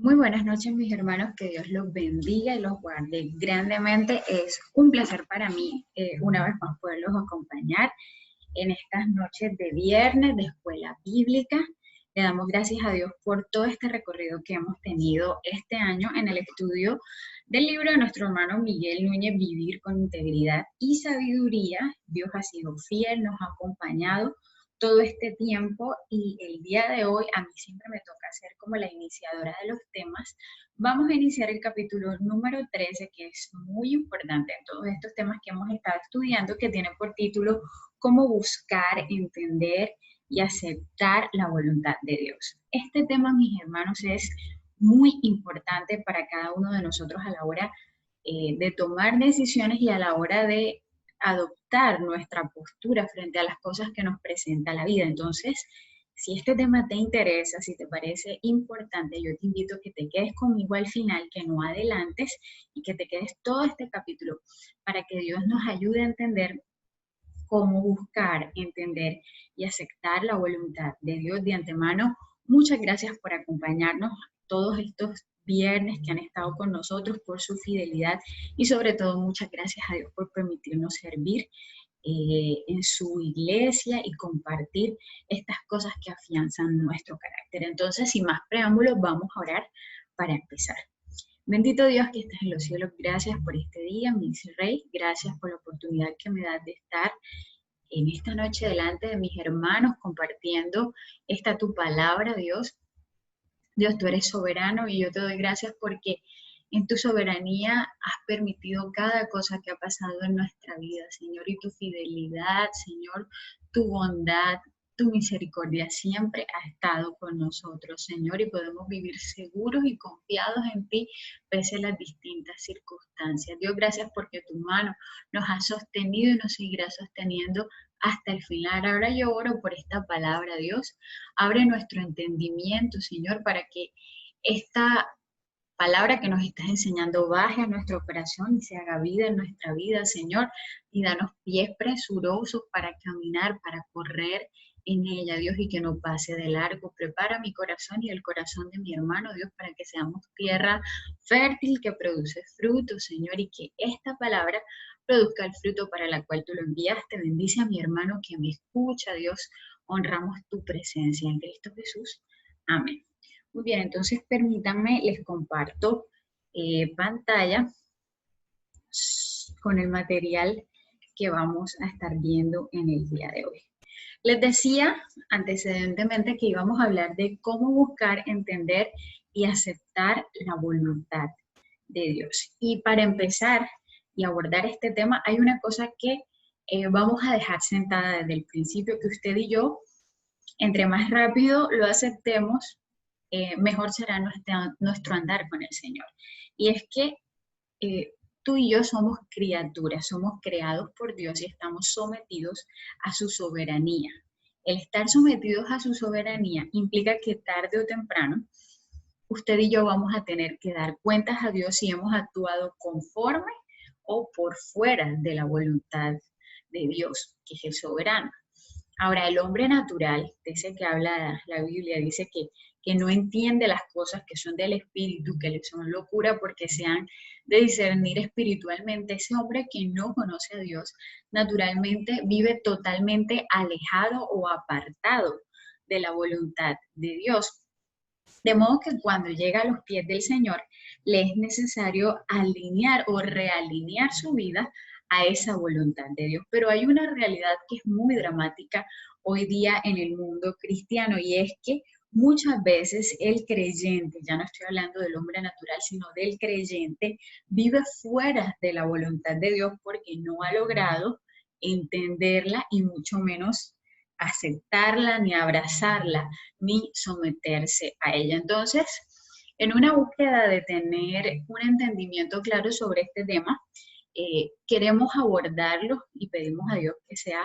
Muy buenas noches, mis hermanos, que Dios los bendiga y los guarde grandemente. Es un placer para mí una vez más poderlos acompañar en estas noches de viernes de escuela bíblica. Le damos gracias a Dios por todo este recorrido que hemos tenido este año en el estudio del libro de nuestro hermano Miguel Núñez, Vivir con Integridad y Sabiduría. Dios ha sido fiel, nos ha acompañado todo este tiempo y el día de hoy a mí siempre me toca ser como la iniciadora de los temas. Vamos a iniciar el capítulo número 13, que es muy importante en todos estos temas que hemos estado estudiando, que tiene por título Cómo buscar, entender y aceptar la voluntad de Dios. Este tema, mis hermanos, es muy importante para cada uno de nosotros a la hora de tomar decisiones y a la hora de adoptar nuestra postura frente a las cosas que nos presenta la vida. Entonces, si este tema te interesa, si te parece importante, yo te invito a que te quedes conmigo al final, que no adelantes y que te quedes todo este capítulo para que Dios nos ayude a entender cómo buscar, entender y aceptar la voluntad de Dios de antemano. Muchas gracias por acompañarnos todos estos viernes que han estado con nosotros, por su fidelidad y sobre todo muchas gracias a Dios por permitirnos servir en su iglesia y compartir estas cosas que afianzan nuestro carácter. Entonces, sin más preámbulos, vamos a orar para empezar. Bendito Dios que estás en los cielos, gracias por este día, mi Rey, gracias por la oportunidad que me das de estar en esta noche delante de mis hermanos compartiendo esta tu palabra, Dios. Dios, tú eres soberano y yo te doy gracias porque en tu soberanía has permitido cada cosa que ha pasado en nuestra vida, Señor, y tu fidelidad, Señor, tu bondad, tu misericordia siempre ha estado con nosotros, Señor, y podemos vivir seguros y confiados en ti, pese a las distintas circunstancias. Dios, gracias porque tu mano nos ha sostenido y nos seguirá sosteniendo hasta el final. Ahora yo oro por esta palabra, Dios. Abre nuestro entendimiento, Señor, para que esta palabra que nos estás enseñando baje a nuestro corazón y se haga vida en nuestra vida, Señor, y danos pies presurosos para caminar, para correr en ella, Dios, y que no pase de largo. Prepara mi corazón y el corazón de mi hermano, Dios, para que seamos tierra fértil que produce fruto, Señor, y que esta palabra produzca el fruto para la cual tú lo enviaste. Bendice a mi hermano que me escucha, Dios. Honramos tu presencia en Cristo Jesús. Amén. Muy bien, entonces permítanme, les comparto pantalla con el material que vamos a estar viendo en el día de hoy. Les decía antecedentemente que íbamos a hablar de cómo buscar, entender y aceptar la voluntad de Dios. Y para empezar y abordar este tema, hay una cosa que vamos a dejar sentada desde el principio, que usted y yo, entre más rápido lo aceptemos, mejor será nuestro andar con el Señor. Y es que tú y yo somos criaturas, somos creados por Dios y estamos sometidos a su soberanía. El estar sometidos a su soberanía implica que tarde o temprano usted y yo vamos a tener que dar cuentas a Dios si hemos actuado conforme o por fuera de la voluntad de Dios, que es el soberano. Ahora, el hombre natural, de ese que habla la Biblia, dice que no entiende las cosas que son del espíritu, que le son locura porque sean de discernir espiritualmente. Ese hombre que no conoce a Dios, naturalmente vive totalmente alejado o apartado de la voluntad de Dios. De modo que cuando llega a los pies del Señor, le es necesario alinear o realinear su vida a esa voluntad de Dios. Pero hay una realidad que es muy dramática hoy día en el mundo cristiano, y es que muchas veces el creyente, ya no estoy hablando del hombre natural, sino del creyente, vive fuera de la voluntad de Dios porque no ha logrado entenderla y mucho menos aceptarla, ni abrazarla, ni someterse a ella. Entonces, en una búsqueda de tener un entendimiento claro sobre este tema, queremos abordarlo y pedimos a Dios que sea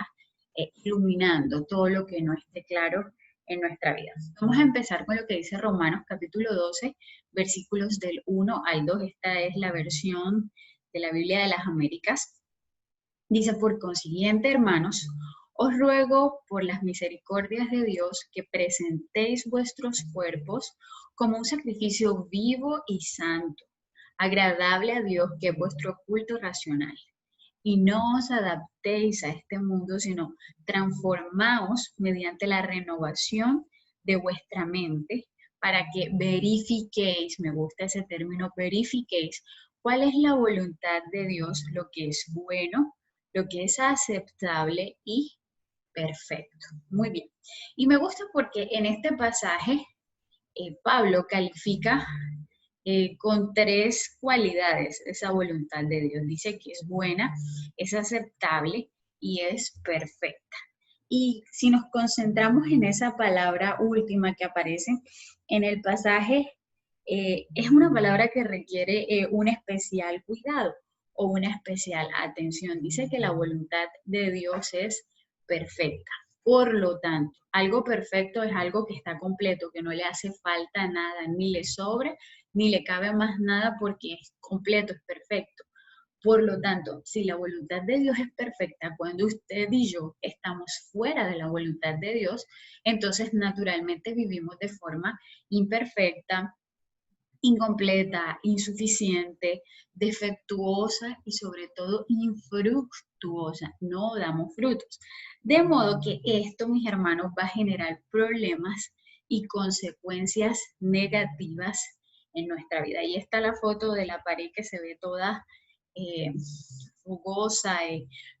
iluminando todo lo que no esté claro en nuestra vida. Vamos a empezar con lo que dice Romanos capítulo 12, versículos del 1 al 2. Esta es la versión de la Biblia de las Américas. Dice: por consiguiente, hermanos, Os ruego por las misericordias de Dios que presentéis vuestros cuerpos como un sacrificio vivo y santo, agradable a Dios, que es vuestro culto racional. Y no os adaptéis a este mundo, sino transformaos mediante la renovación de vuestra mente para que verifiquéis, me gusta ese término, verifiquéis cuál es la voluntad de Dios, lo que es bueno, lo que es aceptable y perfecto. Muy bien. Y me gusta porque en este pasaje Pablo califica con tres cualidades esa voluntad de Dios. Dice que es buena, es aceptable y es perfecta. Y si nos concentramos en esa palabra última que aparece en el pasaje, es una palabra que requiere un especial cuidado o una especial atención. Dice que la voluntad de Dios es perfecta. Por lo tanto, algo perfecto es algo que está completo, que no le hace falta nada, ni le sobra, ni le cabe más nada porque es completo, es perfecto. Por lo tanto, si la voluntad de Dios es perfecta, cuando usted y yo estamos fuera de la voluntad de Dios, entonces naturalmente vivimos de forma imperfecta, incompleta, insuficiente, defectuosa y sobre todo infructuosa. No damos frutos. De modo que esto, mis hermanos, va a generar problemas y consecuencias negativas en nuestra vida. Ahí está la foto de la pared que se ve toda eh, rugosa,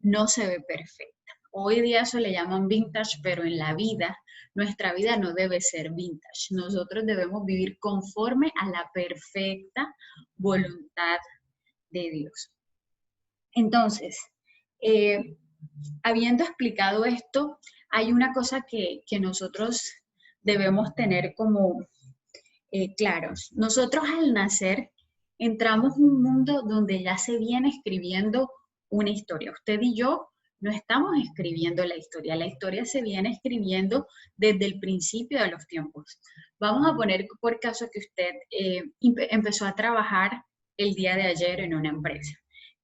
no se ve perfecta. Hoy día eso le llaman vintage, pero en la vida, nuestra vida no debe ser vintage. Nosotros debemos vivir conforme a la perfecta voluntad de Dios. Entonces, habiendo explicado esto, hay una cosa que nosotros debemos tener como claros. Nosotros al nacer entramos en un mundo donde ya se viene escribiendo una historia. Usted y yo no estamos escribiendo la historia se viene escribiendo desde el principio de los tiempos. Vamos a poner por caso que usted empezó a trabajar el día de ayer en una empresa.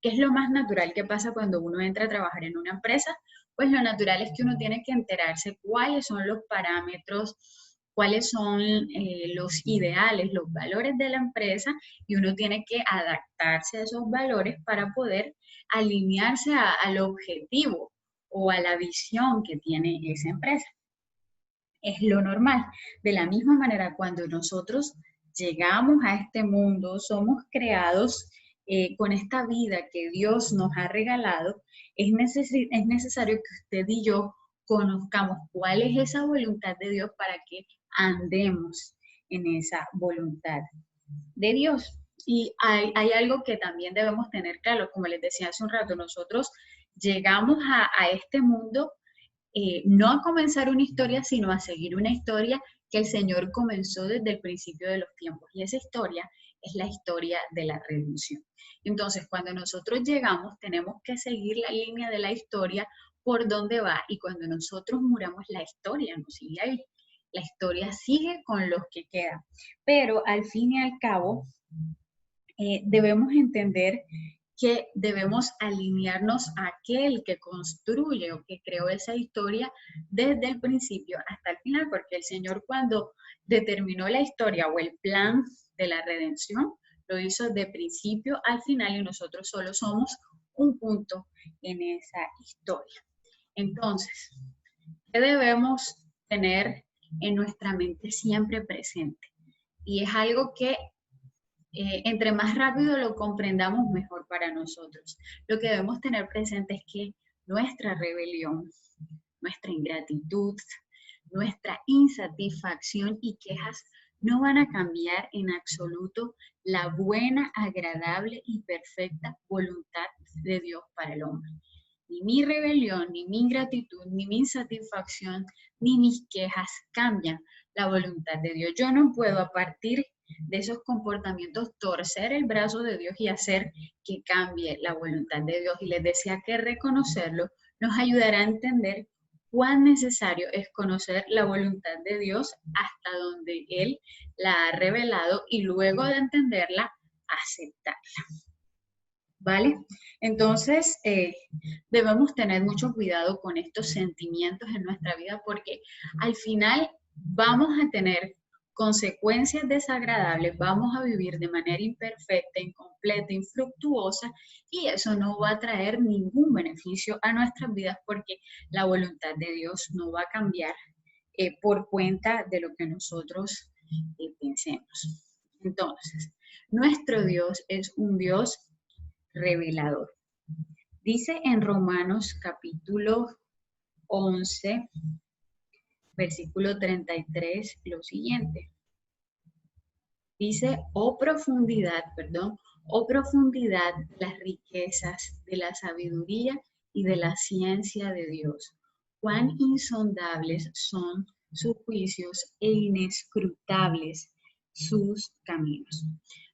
¿Qué es lo más natural que pasa cuando uno entra a trabajar en una empresa? Pues lo natural es que uno tiene que enterarse cuáles son los parámetros, cuáles son los ideales, los valores de la empresa, y uno tiene que adaptarse a esos valores para poder alinearse al objetivo o a la visión que tiene esa empresa. Es lo normal. De la misma manera, cuando nosotros llegamos a este mundo, somos creados con esta vida que Dios nos ha regalado, es necesario que usted y yo conozcamos cuál es esa voluntad de Dios para que andemos en esa voluntad de Dios. Y hay algo que también debemos tener claro, como les decía hace un rato, nosotros llegamos a este mundo no a comenzar una historia, sino a seguir una historia que el Señor comenzó desde el principio de los tiempos. Y esa historia es la historia de la redención. Entonces, cuando nosotros llegamos, tenemos que seguir la línea de la historia por donde va. Y cuando nosotros muramos, la historia no sigue ahí. La historia sigue con los que quedan. Pero al fin y al cabo, debemos entender que debemos alinearnos a aquel que construye o que creó esa historia desde el principio hasta el final, porque el Señor cuando determinó la historia o el plan de la redención, lo hizo de principio al final y nosotros solo somos un punto en esa historia. Entonces, ¿qué debemos tener en nuestra mente siempre presente? Y es algo que entre más rápido lo comprendamos, mejor para nosotros. Lo que debemos tener presente es que nuestra rebelión, nuestra ingratitud, nuestra insatisfacción y quejas no van a cambiar en absoluto la buena, agradable y perfecta voluntad de Dios para el hombre. Ni mi rebelión, ni mi ingratitud, ni mi insatisfacción, ni mis quejas cambian la voluntad de Dios. Yo no puedo a partir de esos comportamientos torcer el brazo de Dios y hacer que cambie la voluntad de Dios. Y les decía que reconocerlo nos ayudará a entender cuán necesario es conocer la voluntad de Dios hasta donde Él la ha revelado y luego de entenderla, aceptarla. ¿vale? Entonces, debemos tener mucho cuidado con estos sentimientos en nuestra vida porque al final vamos a tener consecuencias desagradables, vamos a vivir de manera imperfecta, incompleta, infructuosa y eso no va a traer ningún beneficio a nuestras vidas porque la voluntad de Dios no va a cambiar por cuenta de lo que nosotros pensemos. Entonces, nuestro Dios es un Dios revelador. Dice en Romanos capítulo 11, versículo 33, lo siguiente. Dice, oh profundidad las riquezas de la sabiduría y de la ciencia de Dios. Cuán insondables son sus juicios e inescrutables sus caminos.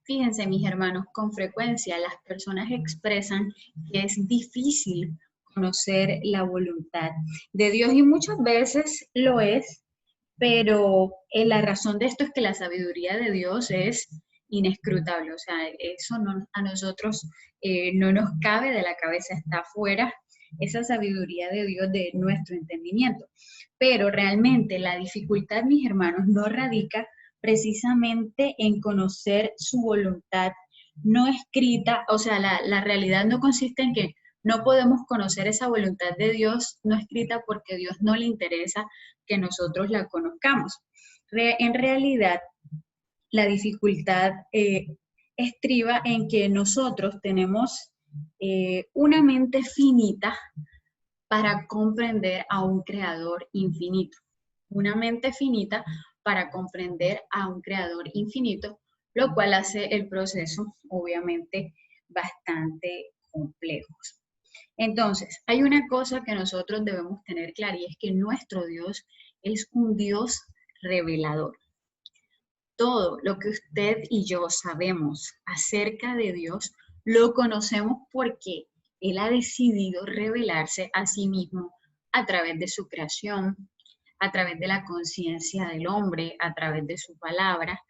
Fíjense, mis hermanos, con frecuencia las personas expresan que es difícil conocer la voluntad de Dios y muchas veces lo es, pero la razón de esto es que la sabiduría de Dios es inescrutable, o sea, eso no, a nosotros no nos cabe de la cabeza, está afuera esa sabiduría de Dios de nuestro entendimiento. Pero realmente la dificultad, mis hermanos, no radica precisamente en conocer su voluntad no escrita, o sea, la realidad no consiste en que no podemos conocer esa voluntad de Dios no escrita porque a Dios no le interesa que nosotros la conozcamos. En realidad, la dificultad estriba en que nosotros tenemos una mente finita para comprender a un creador infinito. Una mente finita para comprender a un creador infinito, lo cual hace el proceso obviamente bastante complejo. Entonces, hay una cosa que nosotros debemos tener clara y es que nuestro Dios es un Dios revelador. Todo lo que usted y yo sabemos acerca de Dios lo conocemos porque Él ha decidido revelarse a sí mismo a través de su creación, a través de la conciencia del hombre, a través de su palabra,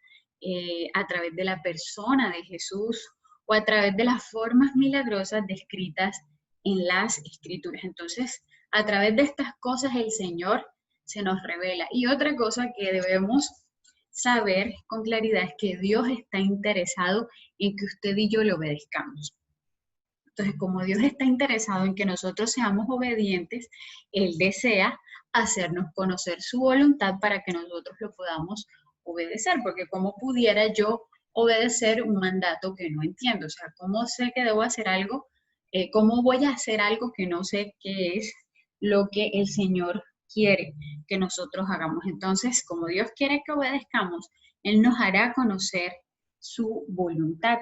a través de la persona de Jesús o a través de las formas milagrosas descritas en las Escrituras. Entonces, a través de estas cosas el Señor se nos revela. Y otra cosa que debemos saber con claridad es que Dios está interesado en que usted y yo le obedezcamos. Entonces, como Dios está interesado en que nosotros seamos obedientes, Él desea hacernos conocer su voluntad para que nosotros lo podamos obedecer, porque ¿cómo pudiera yo obedecer un mandato que no entiendo? O sea, ¿cómo sé que debo hacer algo? ¿Cómo voy a hacer algo que no sé qué es lo que el Señor quiere que nosotros hagamos? Entonces, como Dios quiere que obedezcamos, Él nos hará conocer su voluntad.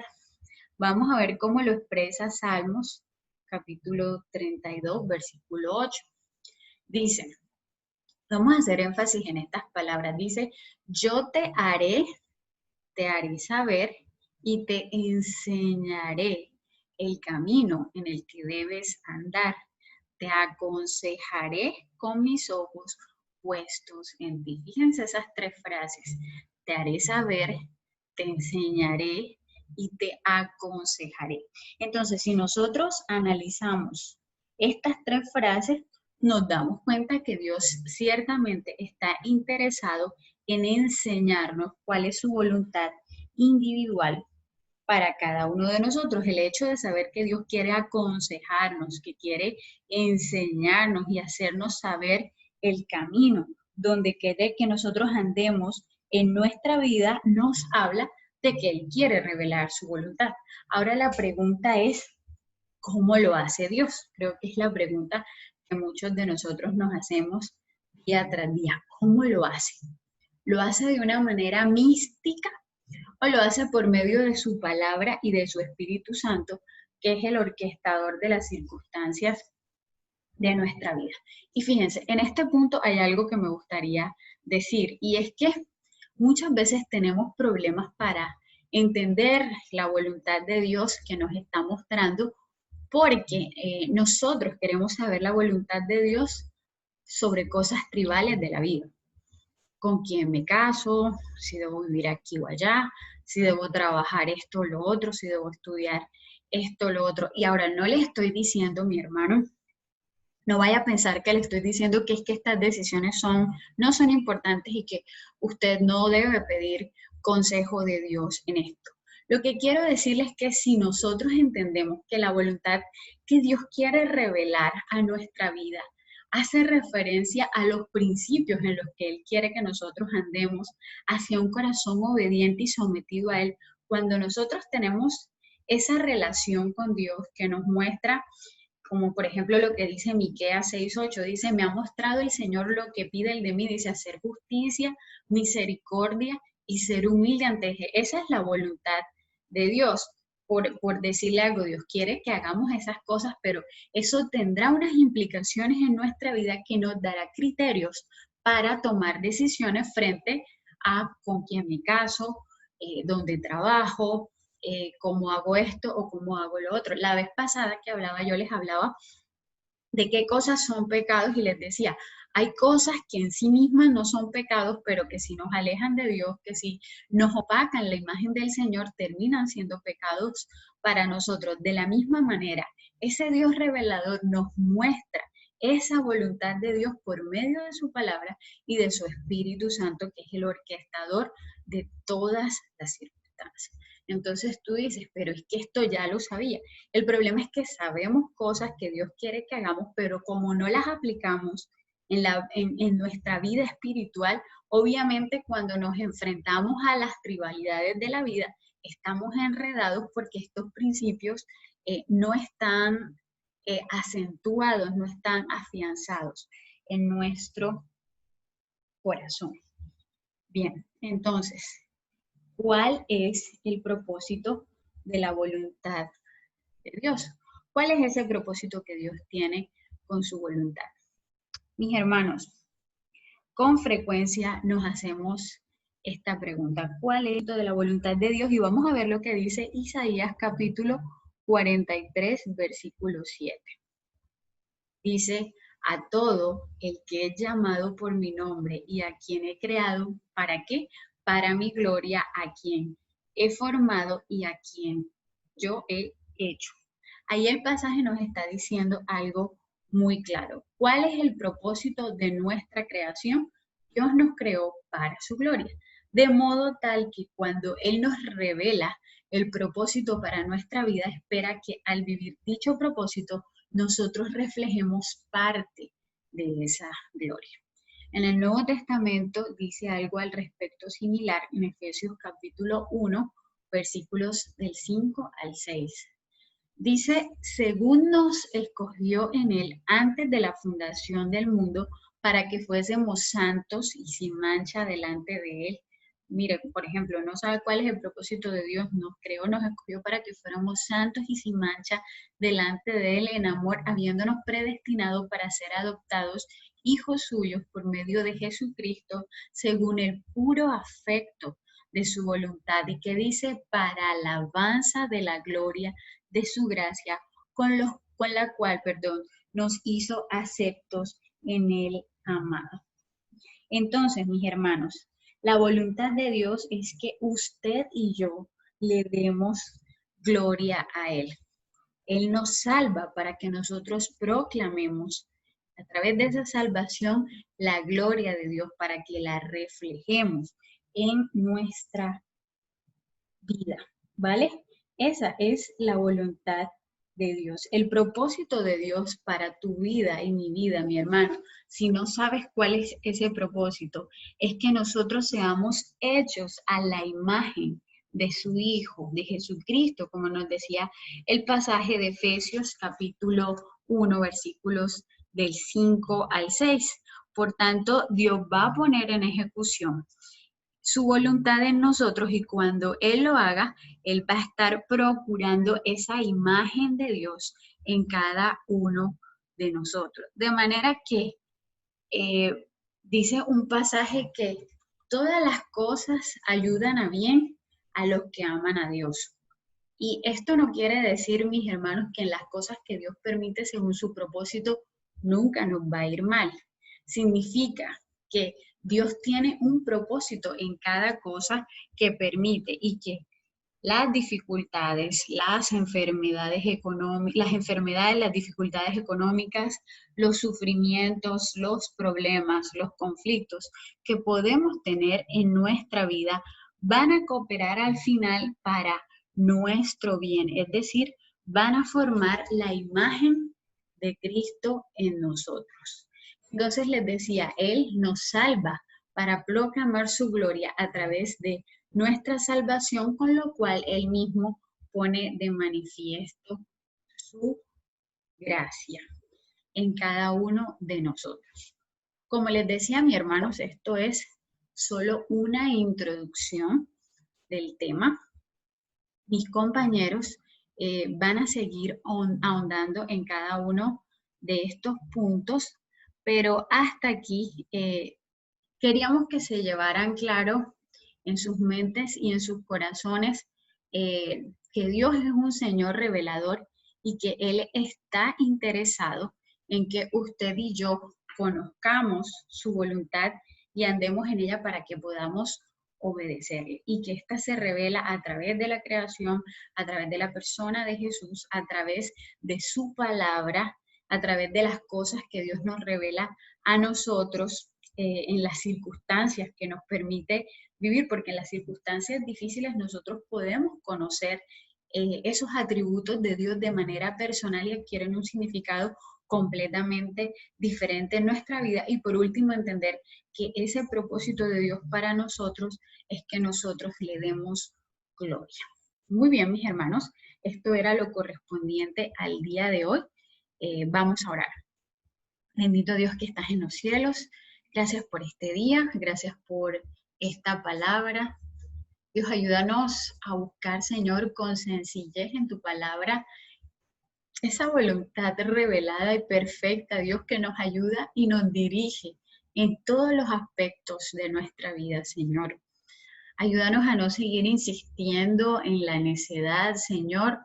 Vamos a ver cómo lo expresa Salmos, capítulo 32, versículo 8. Dice, vamos a hacer énfasis en estas palabras. Dice, yo te haré saber y te enseñaré el camino en el que debes andar. Te aconsejaré con mis ojos puestos en ti. Fíjense esas tres frases. Te haré saber, te enseñaré y te aconsejaré. Entonces, si nosotros analizamos estas tres frases, nos damos cuenta que Dios ciertamente está interesado en enseñarnos cuál es su voluntad individual para cada uno de nosotros. El hecho de saber que Dios quiere aconsejarnos, que quiere enseñarnos y hacernos saber el camino donde quiere que nosotros andemos en nuestra vida, nos habla de que Él quiere revelar su voluntad. Ahora la pregunta es, ¿cómo lo hace Dios? Creo que es la pregunta que muchos de nosotros nos hacemos día tras día. ¿Cómo lo hace? ¿Lo hace de una manera mística o lo hace por medio de su palabra y de su Espíritu Santo, que es el orquestador de las circunstancias de nuestra vida? Y fíjense, en este punto hay algo que me gustaría decir, y es que muchas veces tenemos problemas para entender la voluntad de Dios que nos está mostrando, porque nosotros queremos saber la voluntad de Dios sobre cosas tribales de la vida. ¿Con quién me caso? Si debo vivir aquí o allá, si debo trabajar esto o lo otro, si debo estudiar esto, lo otro. Y ahora no le estoy diciendo, mi hermano, no vaya a pensar que le estoy diciendo que es que estas decisiones no son importantes y que usted no debe pedir consejo de Dios en esto. Lo que quiero decirles es que si nosotros entendemos que la voluntad que Dios quiere revelar a nuestra vida hace referencia a los principios en los que Él quiere que nosotros andemos hacia un corazón obediente y sometido a Él, cuando nosotros tenemos esa relación con Dios que nos muestra, como por ejemplo lo que dice Miqueas 6:8, dice, me ha mostrado el Señor lo que pide Él de mí, dice, hacer justicia, misericordia y ser humilde ante Él. Esa es la voluntad de Dios. Por decirle algo, Dios quiere que hagamos esas cosas, pero eso tendrá unas implicaciones en nuestra vida que nos dará criterios para tomar decisiones frente a con quién me caso, dónde trabajo, cómo hago esto o cómo hago lo otro. La vez pasada que hablaba, yo les hablaba de qué cosas son pecados y les decía, hay cosas que en sí mismas no son pecados, pero que si nos alejan de Dios, que si nos opacan la imagen del Señor, terminan siendo pecados para nosotros. De la misma manera, ese Dios revelador nos muestra esa voluntad de Dios por medio de su palabra y de su Espíritu Santo, que es el orquestador de todas las circunstancias. Entonces tú dices, pero es que esto ya lo sabía. El problema es que sabemos cosas que Dios quiere que hagamos, pero como no las aplicamos en nuestra vida espiritual, obviamente cuando nos enfrentamos a las tribalidades de la vida, estamos enredados porque estos principios no están acentuados, no están afianzados en nuestro corazón. Bien, entonces, ¿cuál es el propósito de la voluntad de Dios? ¿Cuál es ese propósito que Dios tiene con su voluntad? Mis hermanos, con frecuencia nos hacemos esta pregunta, ¿cuál es esto de la voluntad de Dios? Y vamos a ver lo que dice Isaías capítulo 43, versículo 7. Dice, a todo el que es llamado por mi nombre y a quien he creado, ¿para qué? Para mi gloria, a quien he formado y a quien yo he hecho. Ahí el pasaje nos está diciendo algo muy claro. ¿Cuál es el propósito de nuestra creación? Dios nos creó para su gloria, de modo tal que cuando Él nos revela el propósito para nuestra vida, espera que al vivir dicho propósito, nosotros reflejemos parte de esa gloria. En el Nuevo Testamento dice algo al respecto similar en Efesios capítulo 1, versículos del 5 al 6. Dice, según nos escogió en él antes de la fundación del mundo, para que fuésemos santos y sin mancha delante de él. Mire, por ejemplo, no sabe cuál es el propósito de Dios, nos creó, nos escogió para que fuéramos santos y sin mancha delante de él en amor, habiéndonos predestinado para ser adoptados hijos suyos por medio de Jesucristo, según el puro afecto de su voluntad, y que dice, para alabanza de la gloria de su gracia, con la cual, nos hizo aceptos en el amado. Entonces, mis hermanos, la voluntad de Dios es que usted y yo le demos gloria a Él. Él nos salva para que nosotros proclamemos a través de esa salvación la gloria de Dios, para que la reflejemos en nuestra vida, ¿vale? Esa es la voluntad de Dios, el propósito de Dios para tu vida y mi vida, mi hermano. Si no sabes cuál es ese propósito, es que nosotros seamos hechos a la imagen de su Hijo, de Jesucristo, como nos decía el pasaje de Efesios capítulo 1, versículos del 5 al 6. Por tanto, Dios va a poner en ejecución su voluntad en nosotros, y cuando Él lo haga, Él va a estar procurando esa imagen de Dios en cada uno de nosotros. De manera que dice un pasaje que todas las cosas ayudan a bien a los que aman a Dios. Y esto no quiere decir, mis hermanos, que en las cosas que Dios permite según su propósito nunca nos va a ir mal. Significa que Dios tiene un propósito en cada cosa que permite y que las dificultades, las enfermedades las dificultades económicas, los sufrimientos, los problemas, los conflictos que podemos tener en nuestra vida van a cooperar al final para nuestro bien, es decir, van a formar la imagen de Cristo en nosotros. Entonces les decía, Él nos salva para proclamar su gloria a través de nuestra salvación, con lo cual Él mismo pone de manifiesto su gracia en cada uno de nosotros. Como les decía, mis hermanos, esto es solo una introducción del tema. Mis compañeros van a seguir ahondando en cada uno de estos puntos, pero hasta aquí queríamos que se llevaran claro en sus mentes y en sus corazones que Dios es un Señor revelador y que Él está interesado en que usted y yo conozcamos su voluntad y andemos en ella para que podamos obedecerle, y que ésta se revela a través de la creación, a través de la persona de Jesús, a través de su palabra, a través de las cosas que Dios nos revela a nosotros en las circunstancias que nos permite vivir, porque en las circunstancias difíciles nosotros podemos conocer esos atributos de Dios de manera personal y adquieren un significado completamente diferente en nuestra vida. Y por último, entender que ese propósito de Dios para nosotros es que nosotros le demos gloria. Muy bien, mis hermanos, esto era lo correspondiente al día de hoy. Vamos a orar. Bendito Dios que estás en los cielos, gracias por este día, gracias por esta palabra. Dios, ayúdanos a buscar, Señor, con sencillez en tu palabra, esa voluntad revelada y perfecta, Dios, que nos ayuda y nos dirige en todos los aspectos de nuestra vida, Señor. Ayúdanos a no seguir insistiendo en la necedad, Señor.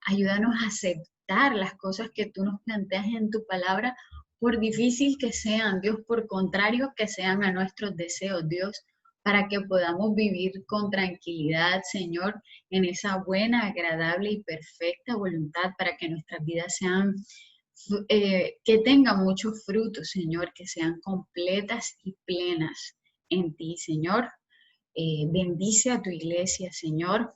Ayúdanos a aceptar las cosas que tú nos planteas en tu palabra, por difícil que sean, Dios, por contrario que sean a nuestros deseos, Dios, para que podamos vivir con tranquilidad, Señor, en esa buena, agradable y perfecta voluntad, para que nuestras vidas sean, que tengan muchos frutos, Señor, que sean completas y plenas en ti, Señor. Bendice a tu iglesia, Señor,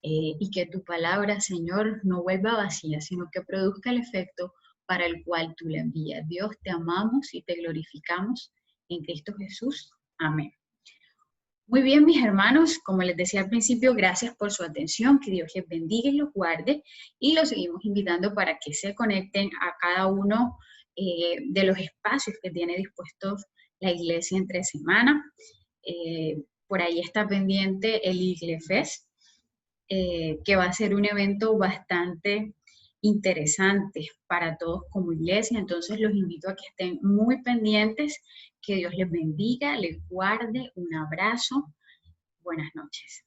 y que tu palabra, Señor, no vuelva vacía, sino que produzca el efecto para el cual tú la envías. Dios, te amamos y te glorificamos en Cristo Jesús. Amén. Muy bien, mis hermanos, como les decía al principio, gracias por su atención, que Dios les bendiga y los guarde, y los seguimos invitando para que se conecten a cada uno de los espacios que tiene dispuestos la iglesia entre semana. Por ahí está pendiente el IGLEFES, que va a ser un evento bastante interesante para todos como iglesia. Entonces los invito a que estén muy pendientes, que Dios les bendiga, les guarde, un abrazo, buenas noches.